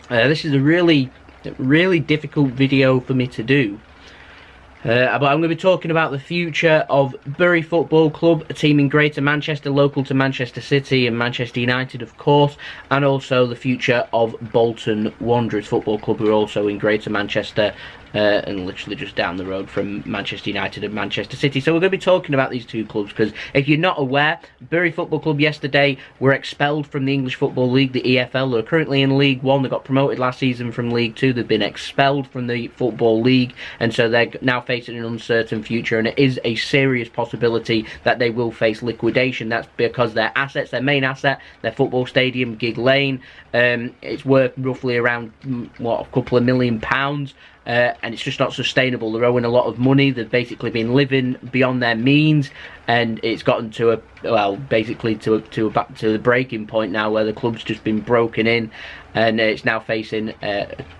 This is a really difficult video for me to do. But I'm going to be talking about the future of Bury Football Club, a team in Greater Manchester, local to Manchester City and Manchester United, of course, and also the future of Bolton Wanderers Football Club, who are also in Greater Manchester and literally just down the road from Manchester United and Manchester City. So we're going to be talking about these two clubs, because if you're not aware, Bury Football Club yesterday were expelled from the English Football League, the EFL. They're currently in League One. They got promoted last season from League Two. They've been expelled from the Football League, and so they're now facing an uncertain future, and it is a serious possibility that they will face liquidation. That's because their assets, their main asset, their football stadium, Gig Lane, it's worth roughly around, what, a couple of £1 million. And it's just not sustainable. They're owing a lot of money. They've basically been living beyond their means, and it's gotten to a, well, basically to the breaking point now, where the club's just been broken in, and it's now facing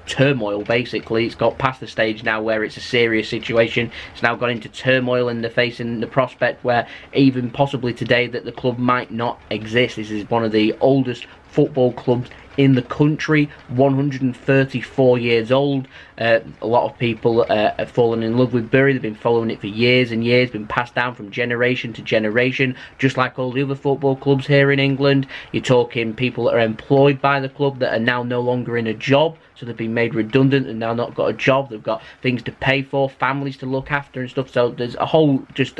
turmoil. Basically, it's got past the stage now where it's a serious situation. It's now got into turmoil, and they're facing the prospect where even possibly today that the club might not exist. This is one of the oldest football clubs in the country, 134 years old. A lot of people have fallen in love with Bury. They've been following it for years and years, been passed down from generation to generation, just like all the other football clubs here in England. You're talking people that are employed by the club that are now no longer in a job, so they've been made redundant and now not got a job. They've got things to pay for, families to look after and stuff. So there's a whole just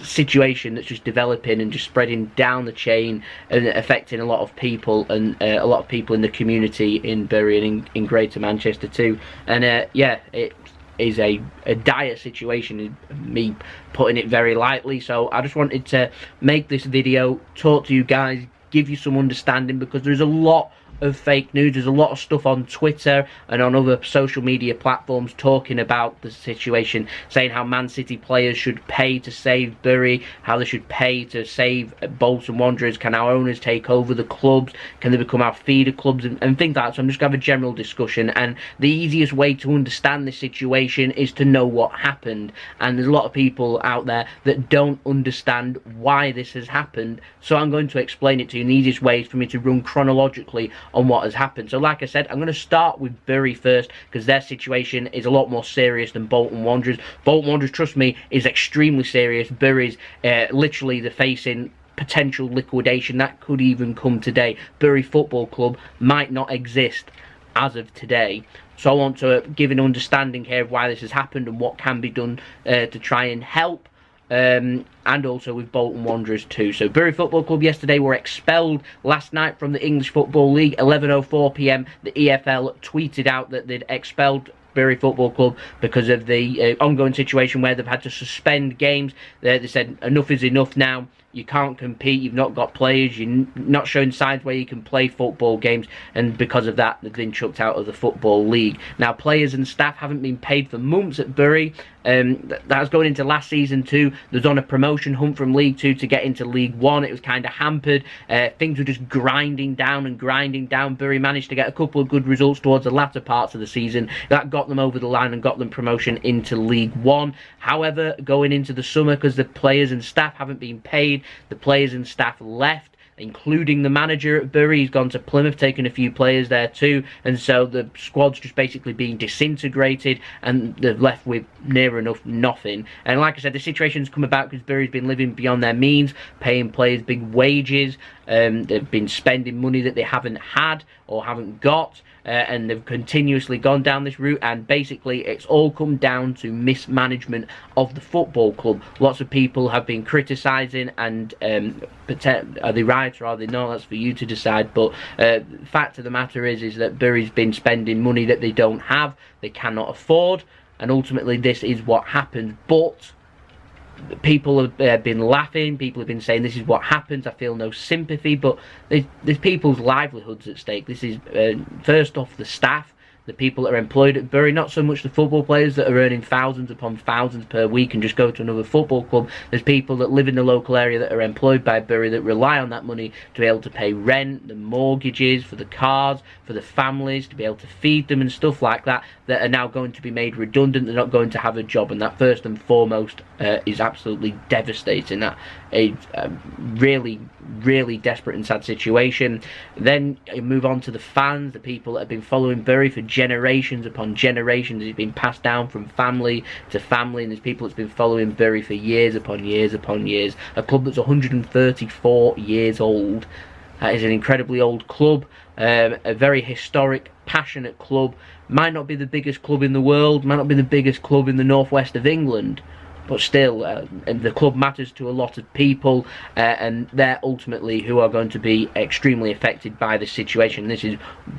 situation that's just developing and just spreading down the chain and affecting a lot of people, and a lot of people in the community in Bury and in Greater Manchester too. And yeah, it is a dire situation, me putting it very lightly. So I just wanted to make this video, talk to you guys, give you some understanding, because there's a lot of fake news. There's a lot of stuff on Twitter and on other social media platforms talking about the situation, saying how Man City players should pay to save Bury, how they should pay to save Bolton Wanderers. Can our owners take over the clubs? Can they become our feeder clubs, and things like that. So I'm just going to have a general discussion, and the easiest way to understand this situation is to know what happened. And there's a lot of people out there that don't understand why this has happened, so I'm going to explain it to you. And the easiest way is for me to run chronologically on what has happened. So like I said, I'm going to start with Bury first, because their situation is a lot more serious than Bolton Wanderers. Bolton Wanderers, trust me, is extremely serious. Bury's literally, they're facing potential liquidation. That could even come today. Bury Football Club might not exist as of today. So I want to give an understanding here of why this has happened and what can be done to try and help. And also with Bolton Wanderers too. So Bury Football Club yesterday were expelled last night from the English Football League. 11:04 p.m. the EFL tweeted out that they'd expelled Bury Football Club because of the ongoing situation where they've had to suspend games. They said enough is enough now. You can't compete, you've not got players, you're not showing signs where you can play football games, and because of that, they've been chucked out of the Football League. Now, players and staff haven't been paid for months at Bury. That's going into last season too. There's on a promotion hunt from League Two to get into League One. It was kind of hampered. Things were just grinding down and grinding down. Bury managed to get a couple of good results towards the latter parts of the season. That got them over the line and got them promotion into League One. However, going into the summer, because the players and staff haven't been paid, the players and staff left, including the manager at Bury. He's gone to Plymouth, taking a few players there too, and so the squad's just basically being disintegrated, and they're left with near enough nothing. And like I said, the situation's come about because Bury's been living beyond their means, paying players big wages. They've been spending money that they haven't had or haven't got, and they've continuously gone down this route, and basically it's all come down to mismanagement of the football club. Lots of people have been criticising, and are they right or are they not? That's for you to decide. But the fact of the matter is that Bury's been spending money that they don't have, they cannot afford, and ultimately this is what happened. But people have been laughing, people have been saying this is what happens. I feel no sympathy, but there's people's livelihoods at stake. This is first off the staff. the people that are employed at Bury, not so much the football players that are earning thousands upon thousands per week and just go to another football club. There's people that live in the local area that are employed by Bury that rely on that money to be able to pay rent, the mortgages, for the cars, for the families, to be able to feed them and stuff like that, that are now going to be made redundant. They're not going to have a job, and that first and foremost is absolutely devastating. That a really, really desperate and sad situation. Then you move on to the fans, the people that have been following Bury for generations upon generations. It's been passed down from family to family, and there's people that's been following Bury for years upon years upon years. A club that's 134 years old. That is an incredibly old club, a very historic, passionate club. Might not be the biggest club in the world, might not be the biggest club in the northwest of England, but still, and the club matters to a lot of people, and they're ultimately who are going to be extremely affected by this situation. This is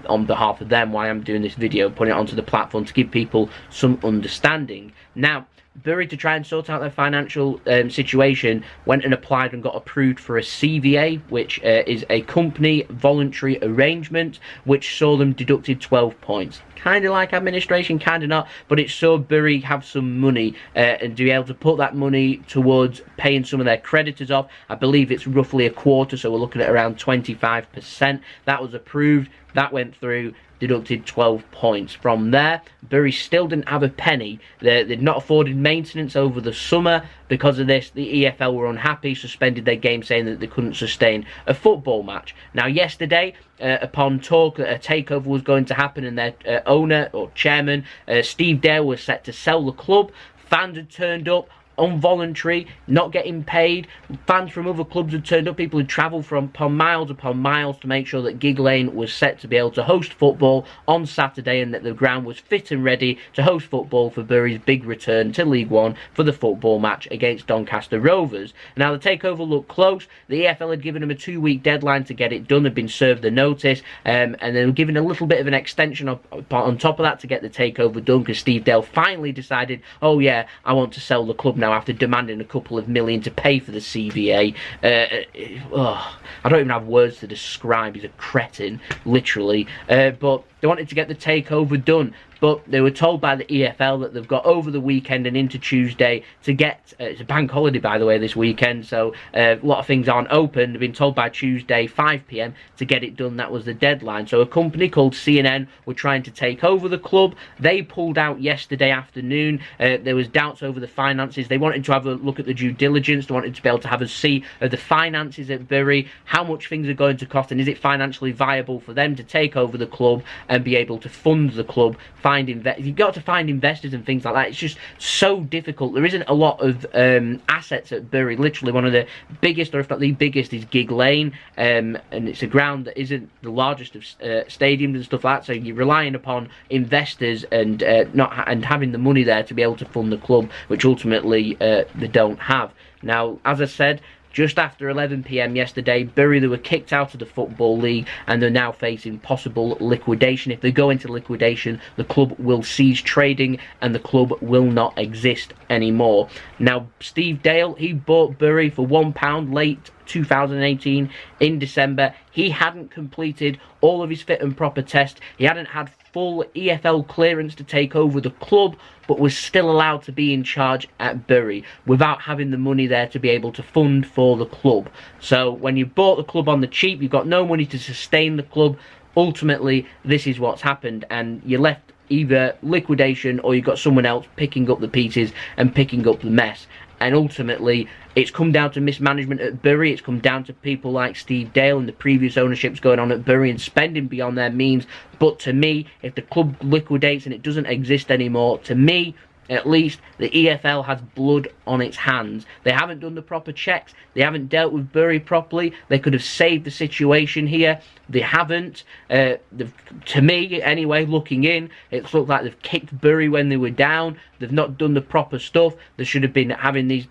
on behalf of them why I'm doing this video, putting it onto the platform to give people some understanding. Now, Bury, to try and sort out their financial situation, went and applied and got approved for a CVA, which is a company voluntary arrangement, which saw them deducted 12 points. Kind of like administration, kind of not, but it saw Bury have some money and to be able to put that money towards paying some of their creditors off. I believe it's roughly a quarter, so we're looking at around 25%. That was approved, that went through, deducted 12 points. From there, Bury still didn't have a penny. They'd not afforded maintenance over the summer. Because of this, the EFL were unhappy, suspended their game, saying that they couldn't sustain a football match. Now, yesterday, upon talk that a takeover was going to happen, and their owner or chairman, Steve Dale, was set to sell the club. Fans had turned up, involuntary, not getting paid. Fans from other clubs had turned up. People had travelled from upon miles to make sure that Gig Lane was set to be able to host football on Saturday, and that the ground was fit and ready to host football for Bury's big return to League One for the football match against Doncaster Rovers. Now, the takeover looked close. The EFL had given them a 2-week deadline to get it done, had been served the notice, and they were given a little bit of an extension on top of that to get the takeover done, because Steve Dale finally decided, oh yeah, I want to sell the club now, after demanding a couple of million to pay for the CVA. I don't even have words to describe. He's a cretin, literally. But they wanted to get the takeover done. But they were told by the EFL that they've got over the weekend and into Tuesday to get... it's a bank holiday, by the way, this weekend, so a lot of things aren't open. They've been told by Tuesday, 5 PM, to get it done. That was the deadline. So a company called CNN were trying to take over the club. They pulled out yesterday afternoon. There was doubts over the finances. They wanted to have a look at the due diligence. They wanted to be able to have a see of the finances at Bury, how much things are going to cost, and is it financially viable for them to take over the club and be able to fund the club. You've got to find investors and things like that. It's just so difficult. There isn't a lot of assets at Bury. Literally one of the biggest, or if not the biggest, is Gig Lane, and it's a ground that isn't the largest of stadiums and stuff like that. So you're relying upon investors and having the money there to be able to fund the club, which ultimately they don't have. Now, as I said, just after 11 PM yesterday, Bury, they were kicked out of the Football League, and they're now facing possible liquidation. If they go into liquidation, the club will cease trading and the club will not exist anymore. Now, Steve Dale, he bought Bury for £1 late 2018 in December. He hadn't completed all of his fit and proper tests. He hadn't had full EFL clearance to take over the club, but was still allowed to be in charge at Bury without having the money there to be able to fund for the club. So when you bought the club on the cheap, you've got no money to sustain the club. Ultimately, this is what's happened, and you're left either liquidation or you've got someone else picking up the pieces and picking up the mess. And ultimately, it's come down to mismanagement at Bury. It's come down to people like Steve Dale and the previous ownerships going on at Bury and spending beyond their means. But to me, if the club liquidates and it doesn't exist anymore, to me, at least, the EFL has blood on its hands. They haven't done the proper checks. They haven't dealt with Bury properly. They could have saved the situation here. They haven't. To me, anyway, looking in, it looked like they've kicked Bury when they were down. They've not done the proper stuff. They should have been having these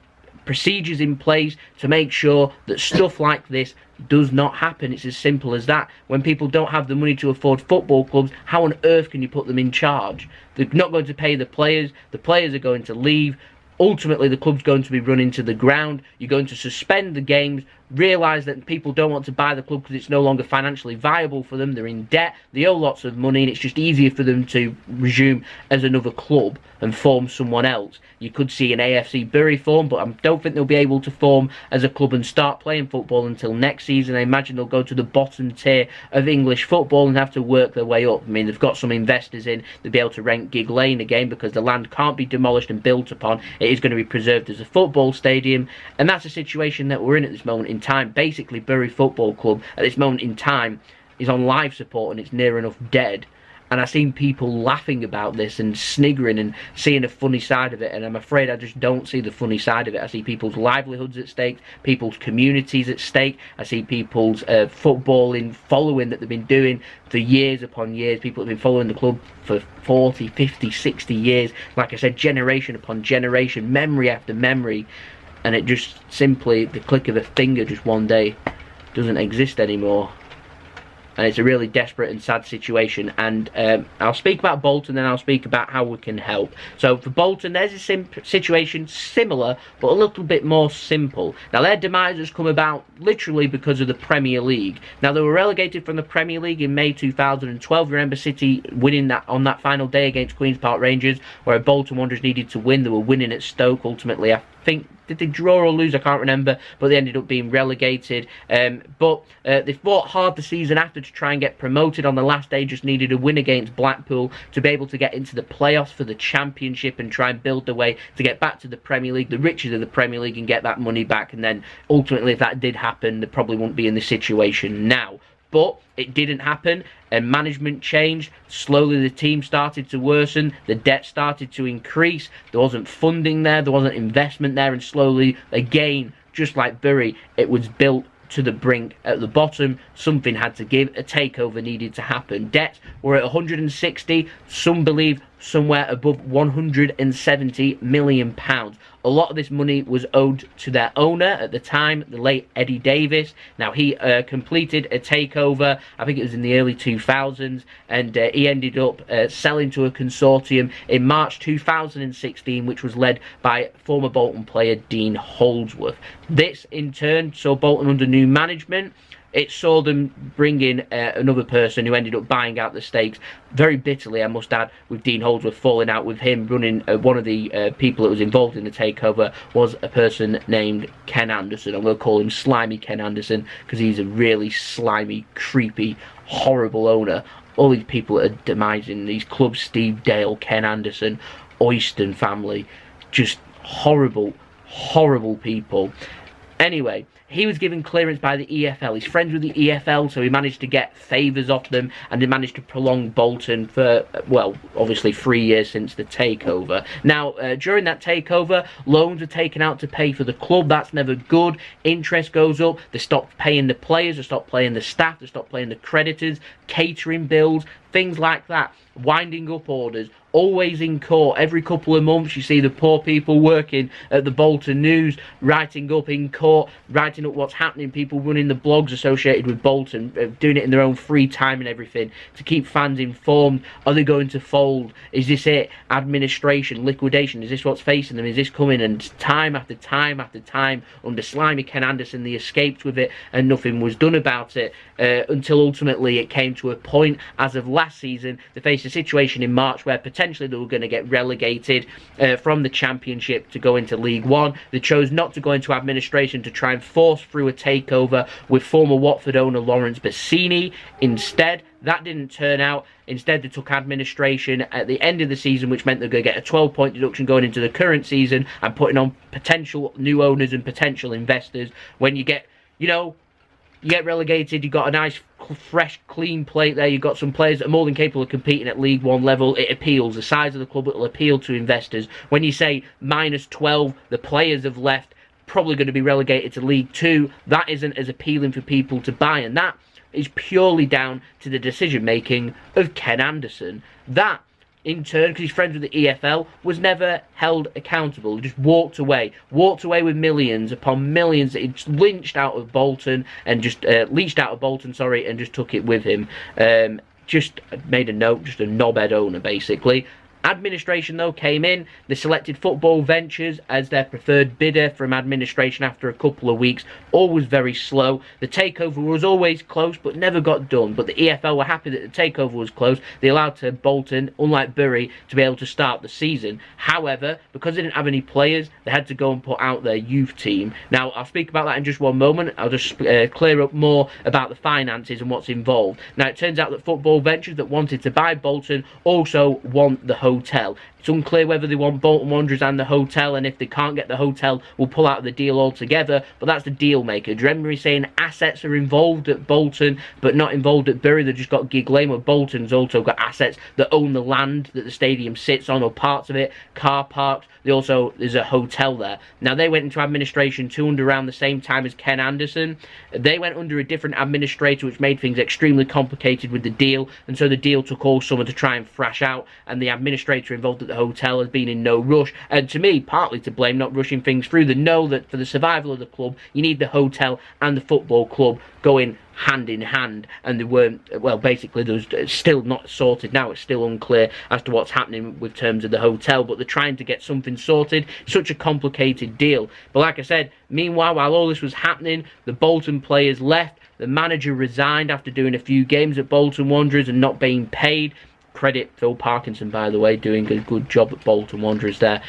procedures in place to make sure that stuff like this does not happen. It's as simple as that. When people don't have the money to afford football clubs, how on earth can you put them in charge? They're not going to pay the players are going to leave. Ultimately, the club's going to be run into the ground. You're going to suspend the games, realise that people don't want to buy the club because it's no longer financially viable for them. They're in debt, they owe lots of money, and it's just easier for them to resume as another club and form someone else. You could see an AFC Bury form, but I don't think they'll be able to form as a club and start playing football until next season. I imagine they'll go to the bottom tier of English football and have to work their way up. I mean, they've got some investors in, they'll be able to rent Gig Lane again because the land can't be demolished and built upon. It is going to be preserved as a football stadium, and that's a situation that we're in at this moment in time. Basically, Bury Football Club at this moment in time is on life support and it's near enough dead. And I've seen people laughing about this and sniggering and seeing a funny side of it, and I'm afraid I just don't see the funny side of it. I see people's livelihoods at stake, people's communities at stake. I see people's footballing following that they've been doing for years upon years. People have been following the club for 40, 50, 60 years. Like I said, generation upon generation, memory after memory. And it just simply, the click of a finger, just one day, doesn't exist anymore. And it's a really desperate and sad situation. And I'll speak about Bolton, then I'll speak about how we can help. So for Bolton, there's a situation similar, but a little bit more simple. Now, their demise has come about literally because of the Premier League. Now, they were relegated from the Premier League in May 2012. Remember City winning that on that final day against Queen's Park Rangers, where Bolton Wanderers needed to win. They were winning at Stoke ultimately. I think, did they draw or lose? I can't remember, but they ended up being relegated. But they fought hard the season after to try and get promoted. On the last day, just needed a win against Blackpool to be able to get into the playoffs for the Championship and try and build their way to get back to the Premier League, the riches of the Premier League, and get that money back. And then ultimately, if that did happen, they probably wouldn't be in this situation now. But it didn't happen, and management changed. Slowly the team started to worsen, the debt started to increase, there wasn't funding there wasn't investment there, and slowly, again, just like Bury, it was built to the brink at the bottom. Something had to give, a takeover needed to happen. Debts were at 160, some believe somewhere above 170 million pounds. A lot of this money was owed to their owner at the time, the late Eddie Davis. Now, he completed a takeover, I think it was in the early 2000s, and he ended up selling to a consortium in March 2016, which was led by former Bolton player Dean Holdsworth. This, in turn, saw Bolton under new management. It saw them bring in another person who ended up buying out the stakes very bitterly, I must add, with Dean Holdsworth falling out with him running. One of the people that was involved in the takeover was a person named Ken Anderson. I'm going to call him Slimy Ken Anderson because he's a really slimy, creepy, horrible owner. All these people that are demising these clubs, Steve Dale, Ken Anderson, Oyston family, just horrible, horrible people. Anyway, he was given clearance by the EFL. He's friends with the EFL, so he managed to get favours off them, and he managed to prolong Bolton for, well, obviously 3 years since the takeover. Now, during that takeover, loans were taken out to pay for the club. That's never good. Interest goes up. They stopped paying the players. They stopped paying the staff. They stopped paying the creditors, catering bills, things like that. Winding up orders. Always in court. Every couple of months you see the poor people working at the Bolton News, writing up in court, writing up what's happening, people running the blogs associated with Bolton, doing it in their own free time and everything, to keep fans informed. Are they going to fold? Is this it? Administration, liquidation, is this what's facing them? Is this coming? And time after time after time, under Slimy Ken Anderson, they escaped with it and nothing was done about it, until ultimately it came to a point, as of last season, they faced a situation in March where potentially they were going to get relegated from the Championship to go into League One. They chose not to go into administration to try and force through a takeover with former Watford owner Lawrence Bassini. Instead, that didn't turn out. Instead, they took administration at the end of the season, which meant they're going to get a 12-point deduction going into the current season and putting on potential new owners and potential investors. When you get, you know, you get relegated, you've got a nice, fresh, clean plate there. You've got some players that are more than capable of competing at League One level. It appeals. The size of the club, it will appeal to investors. When you say minus 12, the players have left, probably going to be relegated to League Two. That isn't as appealing for people to buy, and that is purely down to the decision-making of Ken Anderson. That, in turn, because he's friends with the EFL, was never held accountable. He just walked away with millions upon millions that he'd lynched out of Bolton and just leached out of Bolton, and just took it with him. Just made a note, just a knobhead owner, basically. Administration, though, came in. They selected Football Ventures as their preferred bidder from administration after a couple of weeks. Always very slow. The takeover was always close, but never got done. But the EFL were happy that the takeover was close. They allowed to Bolton, unlike Bury, to be able to start the season. However, because they didn't have any players, they had to go and put out their youth team. Now, I'll speak about that in just one moment. I'll just clear up more about the finances and what's involved. Now, it turns out that Football Ventures that wanted to buy Bolton also want the hotel. It's unclear whether they want Bolton Wanderers and the hotel, and if they can't get the hotel, we'll pull out of the deal altogether. But that's the deal maker. Do you remember me saying assets are involved at Bolton, but not involved at Bury? They've just got gig lane, where Bolton's also got assets that own the land that the stadium sits on, or parts of it, car parks. There's a hotel there. Now, they went into administration around the same time as Ken Anderson. They went under a different administrator, which made things extremely complicated with the deal, and so the deal took all summer to try and thrash out, and the administrator involved at the hotel has been in no rush, and to me, partly to blame, not rushing things through. They know that for the survival of the club, you need the hotel and the football club going hand in hand, and they weren't, well, basically there's still not sorted now. It's still unclear as to what's happening with terms of the hotel, but they're trying to get something sorted. Such a complicated deal. But like I said, meanwhile, while all this was happening, the Bolton players left. The manager resigned after doing a few games at Bolton Wanderers and not being paid. Credit Phil Parkinson, by the way, doing a good job at Bolton Wanderers there,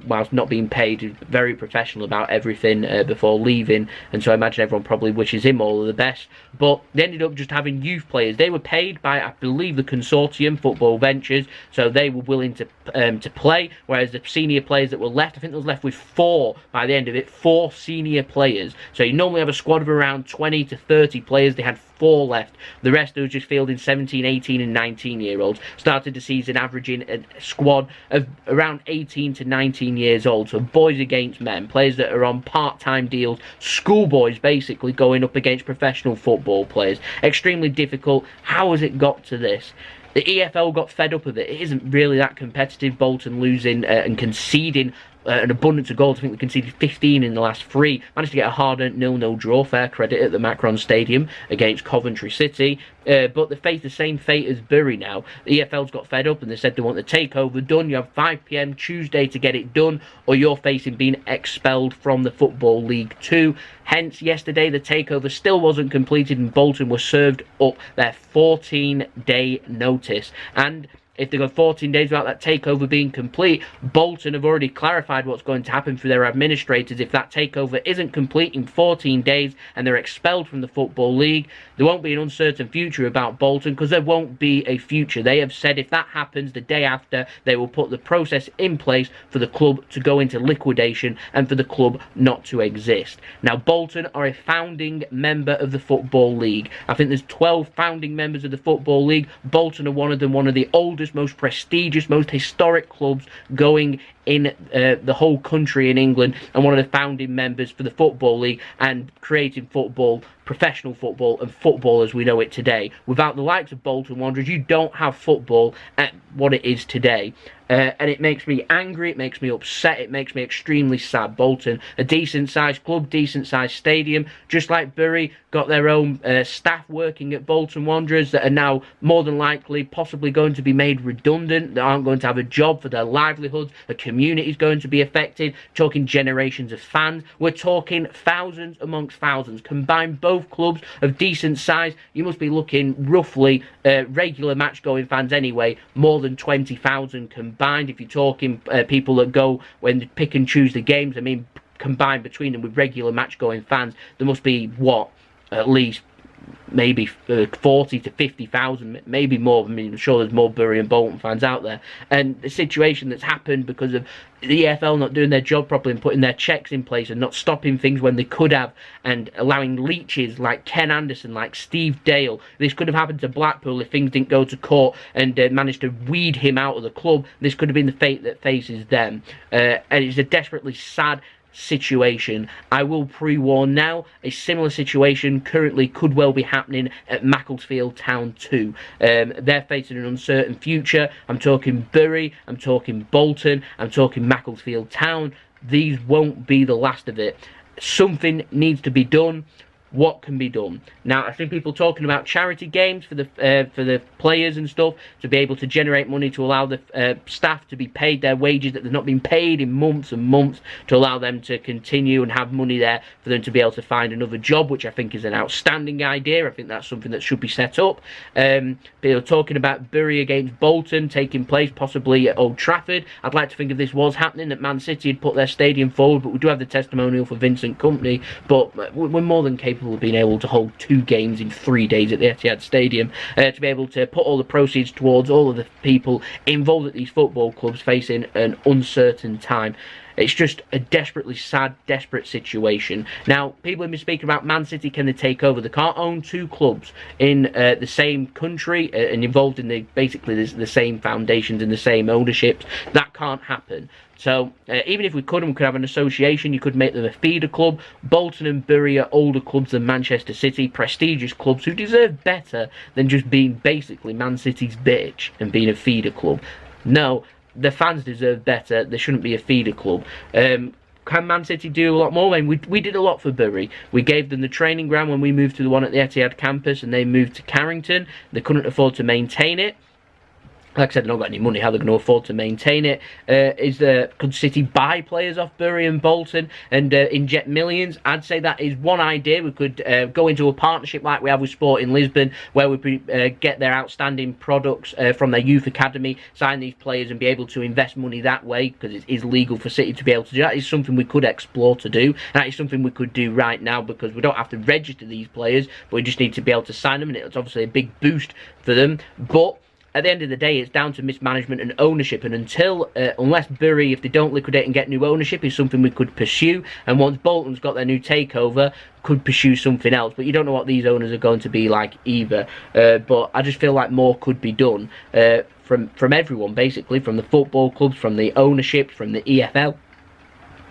whilst not being paid. Very professional about everything before leaving, and so I imagine everyone probably wishes him all of the best. But they ended up just having youth players. They were paid by, I believe, the consortium, Football Ventures, so they were willing to play, whereas the senior players that were left, I think they was left with 4 by the end of it, 4 senior players. So you normally have a squad of around 20 to 30 players. They had 4 left. The rest was just fielding 17, 18 and 19 year olds. Started the season averaging a squad of around 18 to 19 years old. So boys against men, players that are on part-time deals, schoolboys basically going up against professional football players. Extremely difficult. How has it got to this? The EFL got fed up of it. It isn't really that competitive. Bolton losing and conceding an abundance of goals. I think they conceded 15 in the last 3. Managed to get a hard-earned 0-0 draw, fair credit, at the Macron Stadium against Coventry City. But they face the same fate as Bury now. The EFL's got fed up and they said they want the takeover done. You have 5 PM Tuesday to get it done, or you're facing being expelled from the Football League 2. Hence, yesterday the takeover still wasn't completed and Bolton were served up their 14-day notice. And if they go 14 days without that takeover being complete, Bolton have already clarified what's going to happen for their administrators. If that takeover isn't complete in 14 days and they're expelled from the Football League, there won't be an uncertain future about Bolton, because there won't be a future. They have said if that happens, the day after, they will put the process in place for the club to go into liquidation and for the club not to exist. Now, Bolton are a founding member of the Football League. I think there's 12 founding members of the Football League. Bolton are one of them, one of the oldest, most prestigious, most historic clubs going in the whole country in England, and one of the founding members for the Football League and creating football, professional football and football as we know it today. Without the likes of Bolton Wanderers, you don't have football at what it is today. And it makes me angry, it makes me upset, it makes me extremely sad. Bolton, a decent-sized club, decent-sized stadium, just like Bury, got their own staff working at Bolton Wanderers that are now more than likely possibly going to be made redundant, that aren't going to have a job for their livelihoods. The community is going to be affected. Talking generations of fans. We're talking thousands amongst thousands. Combine both clubs of decent size, you must be looking roughly, regular match-going fans anyway, more than 20,000 combined. If you're talking people that go when they pick and choose the games, I mean, combined between them with regular match-going fans, there must be, what, at least maybe 40 to 50,000, maybe more. I mean, I'm sure there's more Bury and Bolton fans out there. And the situation that's happened because of the EFL not doing their job properly and putting their checks in place and not stopping things when they could have, and allowing leeches like Ken Anderson, like Steve Dale. This could have happened to Blackpool if things didn't go to court and managed to weed him out of the club. This could have been the fate that faces them. And it's a desperately sad situation. I will pre-warn now, a similar situation currently could well be happening at Macclesfield Town too. They're facing an uncertain future. I'm talking Bury, I'm talking Bolton, I'm talking Macclesfield Town. These won't be the last of it. Something needs to be done. what can be done. Now, I've seen people talking about charity games for the players and stuff, to be able to generate money to allow the staff to be paid their wages that they've not been paid in months and months, to allow them to continue and have money there for them to be able to find another job, which I think is an outstanding idea. I think that's something that should be set up. People talking about Bury against Bolton taking place possibly at Old Trafford. I'd like to think if this was happening, that Man City had put their stadium forward, but we do have the testimonial for Vincent Kompany. But we're more than capable of being able to hold 2 games in 3 days at the Etihad Stadium, to be able to put all the proceeds towards all of the people involved at these football clubs facing an uncertain time. It's just a desperately sad, desperate situation. Now, people have been speaking about Man City, can they take over? They can't own 2 clubs in the same country and involved in basically the same foundations and the same ownerships. That can't happen. So, even if we could have an association, you could make them a feeder club. Bolton and Bury are older clubs than Manchester City, prestigious clubs who deserve better than just being basically Man City's bitch and being a feeder club. No, the fans deserve better. There shouldn't be a feeder club. Can Man City do a lot more? I mean, we did a lot for Bury. We gave them the training ground when we moved to the one at the Etihad campus, and they moved to Carrington. They couldn't afford to maintain it. Like I said, they've not got any money. How they're going to afford to maintain it? Could City buy players off Bury and Bolton and inject millions? I'd say that is one idea. We could go into a partnership like we have with Sport in Lisbon, where we get their outstanding products from their youth academy, sign these players and be able to invest money that way, because it is legal for City to be able to do that. Is something we could explore to do. And that is something we could do right now, because we don't have to register these players, but we just need to be able to sign them, and it's obviously a big boost for them. But at the end of the day, it's down to mismanagement and ownership, and unless Bury, if they don't liquidate and get new ownership, is something we could pursue, and once Bolton's got their new takeover, could pursue something else. But you don't know what these owners are going to be like either. But I just feel like more could be done from everyone, basically, from the football clubs, from the ownership, from the EFL.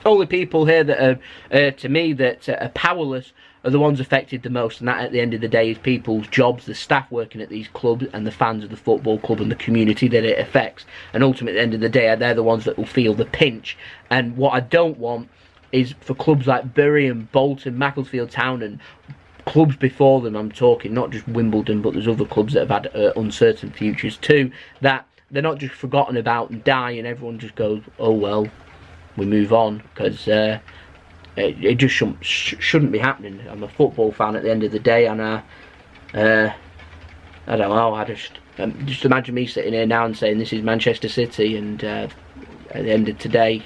Only people here that are, to me, that are powerless are the ones affected the most, and that at the end of the day is people's jobs, the staff working at these clubs, and the fans of the football club and the community that it affects. And ultimately, at the end of the day, they're the ones that will feel the pinch. And what I don't want is for clubs like Bury and Bolton, Macclesfield Town, and clubs before them, I'm talking, not just Wimbledon, but there's other clubs that have had uncertain futures too, that they're not just forgotten about and die, and everyone just goes, oh well, we move on, because it just shouldn't be happening. I'm a football fan at the end of the day, and I don't know, I just imagine me sitting here now and saying this is Manchester City, and at the end of today,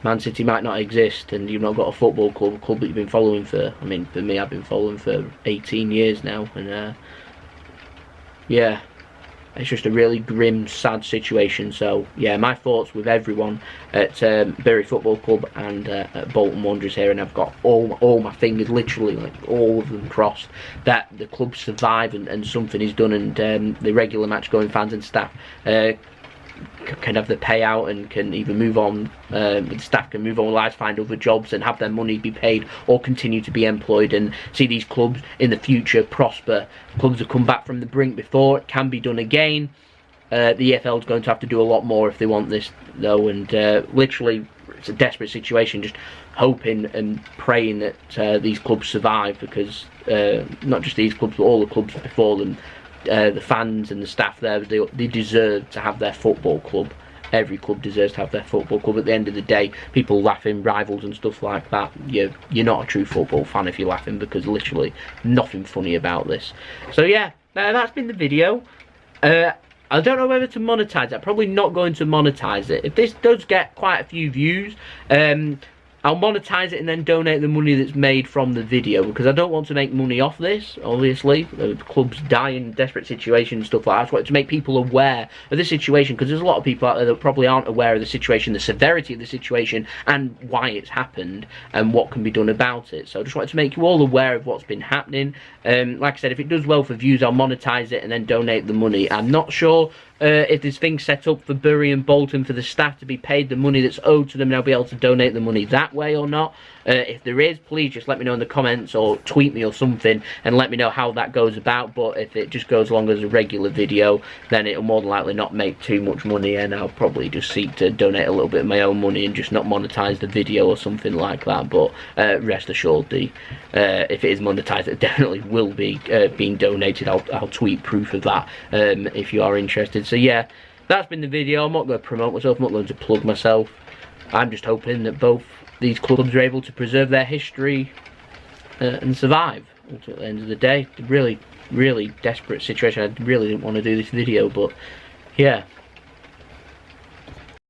Man City might not exist, and you've not got a football club, a club that you've been following for, I mean, for me, I've been following for 18 years now, and yeah, it's just a really grim, sad situation. So yeah, my thoughts with everyone at Bury Football Club and at Bolton Wanderers here, and I've got all my fingers, literally, like all of them crossed, that the club survive and something is done, and the regular match going fans and staff can have the payout and can either move on, the staff can move on with lives, find other jobs and have their money be paid, or continue to be employed, and see these clubs in the future prosper. Clubs have come back from the brink before, it can be done again. The EFL is going to have to do a lot more if they want this though, and literally it's a desperate situation, just hoping and praying that these clubs survive, because not just these clubs but all the clubs before them, the fans and the staff there, they deserve to have their football club. Every club deserves to have their football club. At the end of the day, people laughing, rivals and stuff like that, you're not a true football fan if you're laughing, because literally nothing funny about this. So yeah, that's been the video. I don't know whether to monetize it. I'm probably not going to monetize it. If this does get quite a few views, I'll monetize it and then donate the money that's made from the video, because I don't want to make money off this, obviously. Clubs die in desperate situations, stuff like that. I just want to make people aware of the situation, because there's a lot of people out there that probably aren't aware of the situation, the severity of the situation, and why it's happened, and what can be done about it. So I just wanted to make you all aware of what's been happening. Like I said, if it does well for views, I'll monetize it and then donate the money. I'm not sure if there's things set up for Bury and Bolton for the staff to be paid the money that's owed to them, and I'll be able to donate the money that way. way or not. If there is, please just let me know in the comments or tweet me or something and let me know how that goes about. But if it just goes along as a regular video, then it'll more than likely not make too much money, and I'll probably just seek to donate a little bit of my own money and just not monetize the video or something like that. But rest assured, if it is monetized, it definitely will be being donated. I'll tweet proof of that if you are interested. So yeah, that's been the video. I'm not going to promote myself, I'm not going to plug myself. I'm just hoping that both these clubs are able to preserve their history and survive until the end of the day. Really, really desperate situation. I really didn't want to do this video, but yeah.